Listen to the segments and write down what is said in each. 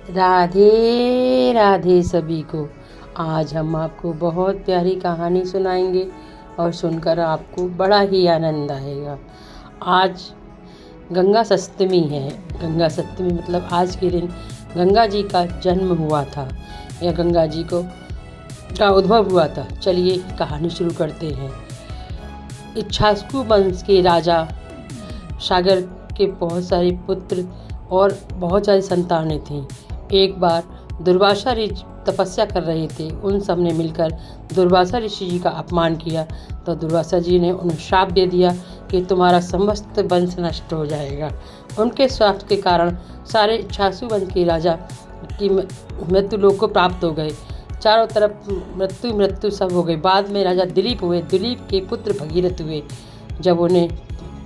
राधे राधे सभी को। आज हम आपको बहुत प्यारी कहानी सुनाएंगे और सुनकर आपको बड़ा ही आनंद आएगा। आज गंगा सप्तमी है। गंगा सप्तमी मतलब आज के दिन गंगा जी का जन्म हुआ था या गंगा जी का उद्भव हुआ था। चलिए कहानी शुरू करते हैं। इक्ष्वाकु वंश के राजा सागर के बहुत सारे पुत्र और बहुत सारी संतानें थीं। एक बार दुर्वासा ऋषि तपस्या कर रहे थे। उन सब ने मिलकर दुर्वासा ऋषि जी का अपमान किया तो दुर्वासा जी ने उन्हें श्राप दे दिया कि तुम्हारा समस्त वंश नष्ट हो जाएगा। उनके श्राप के कारण सारे इक्ष्वाकु वंश के राजा की मृत्यु लोक को प्राप्त हो गए। चारों तरफ मृत्यु सब हो गई। बाद में राजा दिलीप हुए। दिलीप के पुत्र भगीरथ हुए। जब उन्हें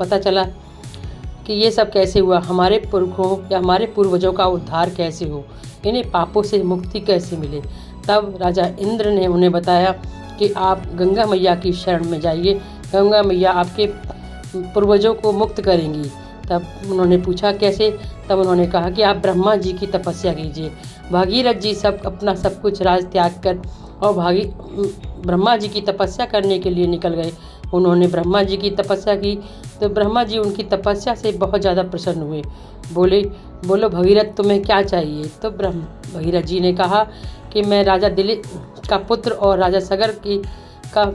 पता चला कि ये सब कैसे हुआ, हमारे पुरखों या हमारे पूर्वजों का उद्धार कैसे हो, इन्हें पापों से मुक्ति कैसे मिले, तब राजा इंद्र ने उन्हें बताया कि आप गंगा मैया की शरण में जाइए, गंगा मैया आपके पूर्वजों को मुक्त करेंगी। तब उन्होंने पूछा कैसे, तब उन्होंने कहा कि आप ब्रह्मा जी की तपस्या कीजिए। भागीरथ जी अपना सब कुछ राज त्याग कर और ब्रह्मा जी की तपस्या करने के लिए निकल गए। उन्होंने ब्रह्मा जी की तपस्या की तो ब्रह्मा जी उनकी तपस्या से बहुत ज़्यादा प्रसन्न हुए। बोलो भगीरथ तुम्हें क्या चाहिए। तो भगीरथ जी ने कहा कि मैं राजा दिलीप का पुत्र और राजा सागर का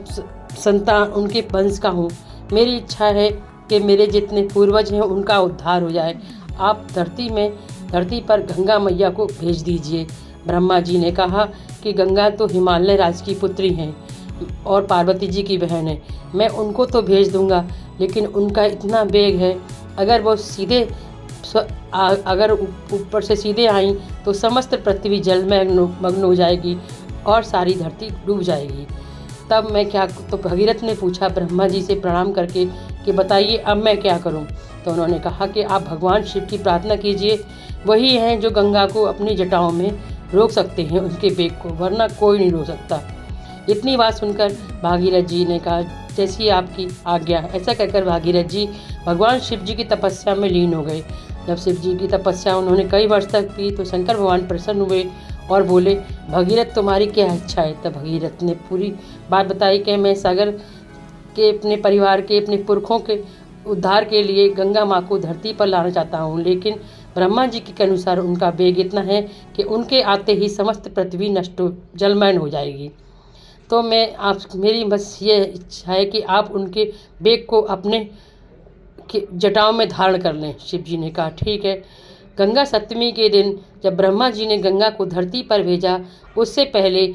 संतान, उनके वंश का हूँ। मेरी इच्छा है कि मेरे जितने पूर्वज हैं उनका उद्धार हो जाए। आप धरती पर गंगा मैया को भेज दीजिए। ब्रह्मा जी ने कहा कि गंगा तो हिमालय राज की पुत्री हैं और पार्वती जी की बहन है। मैं उनको तो भेज दूंगा, लेकिन उनका इतना वेग है, अगर वो अगर ऊपर से सीधे आई तो समस्त पृथ्वी जल में मग्न हो जाएगी और सारी धरती डूब जाएगी। तब मैं क्या। तो भगीरथ ने पूछा ब्रह्मा जी से प्रणाम करके कि बताइए अब मैं क्या करूं। तो उन्होंने कहा कि आप भगवान शिव की प्रार्थना कीजिए, वही हैं जो गंगा को अपनी जटाओं में रोक सकते हैं, उनके वेग को, वरना कोई नहीं रोक सकता। इतनी बात सुनकर भागीरथ जी ने कहा जैसी आपकी आज्ञा। ऐसा कहकर भागीरथ जी भगवान शिव जी की तपस्या में लीन हो गए। जब शिव जी की तपस्या उन्होंने कई वर्ष तक की तो शंकर भगवान प्रसन्न हुए और बोले भगीरथ तुम्हारी क्या इच्छा है। तब भगीरथ ने पूरी बात बताई कि मैं सागर के अपने परिवार के अपने पुरखों के उद्धार के लिए गंगा माँ को धरती पर लाना चाहता हूँ, लेकिन ब्रह्मा जी के अनुसार उनका वेग इतना है कि उनके आते ही समस्त पृथ्वी नष्ट जलमग्न हो जाएगी। तो मेरी बस ये इच्छा है कि आप उनके वेग को अपने जटाओं में धारण कर लें। शिव जी ने कहा ठीक है। गंगा सप्तमी के दिन जब ब्रह्मा जी ने गंगा को धरती पर भेजा, उससे पहले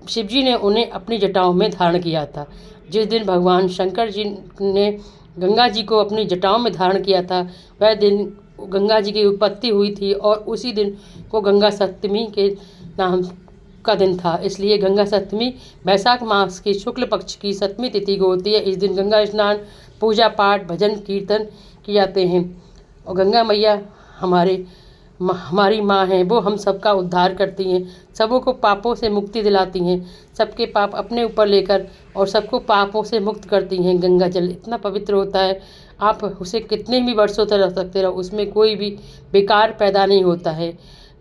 शिव जी ने उन्हें अपनी जटाओं में धारण किया था। जिस दिन भगवान शंकर जी ने गंगा जी को अपनी जटाओं में धारण किया था, वह दिन गंगा जी की उत्पत्ति हुई थी और उसी दिन को गंगा सप्तमी के नाम का दिन था। इसलिए गंगा सप्तमी वैशाख मास की शुक्ल पक्ष की सप्तमी तिथि को होती है। इस दिन गंगा स्नान, पूजा पाठ, भजन कीर्तन किए जाते हैं और गंगा मैया हमारी माँ हैं। वो हम सबका उद्धार करती हैं, सबों को पापों से मुक्ति दिलाती हैं, सबके पाप अपने ऊपर लेकर और सबको पापों से मुक्त करती हैं। गंगा जल इतना पवित्र होता है, आप उसे कितने भी वर्षों तक रख सकते रहो, उसमें कोई भी बेकार पैदा नहीं होता है।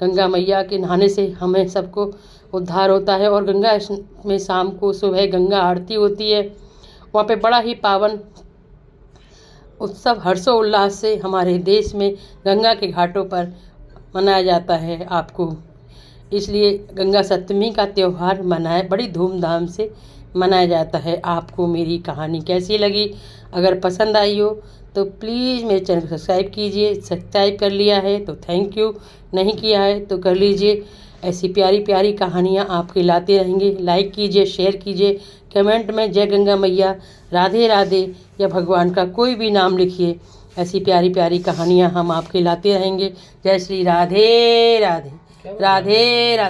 गंगा मैया के नहाने से हमें सबको उद्धार होता है। और गंगा में शाम को सुबह गंगा आरती होती है। वहाँ पे बड़ा ही पावन उत्सव हर्षोल्लास से हमारे देश में गंगा के घाटों पर मनाया जाता है। आपको इसलिए गंगा सप्तमी का त्यौहार बड़ी धूमधाम से मनाया जाता है। आपको मेरी कहानी कैसी लगी? अगर पसंद आई हो तो प्लीज़ मेरे चैनल को सब्सक्राइब कीजिए। सब्सक्राइब कर लिया है तो थैंक यू, नहीं किया है तो कर लीजिए। ऐसी प्यारी प्यारी कहानियाँ आपके लाते रहेंगे। लाइक कीजिए, शेयर कीजिए, कमेंट में जय गंगा मैया, राधे राधे या भगवान का कोई भी नाम लिखिए। ऐसी प्यारी प्यारी कहानियाँ हम आपके लाते रहेंगे। जय श्री राधे राधे राधे राधे।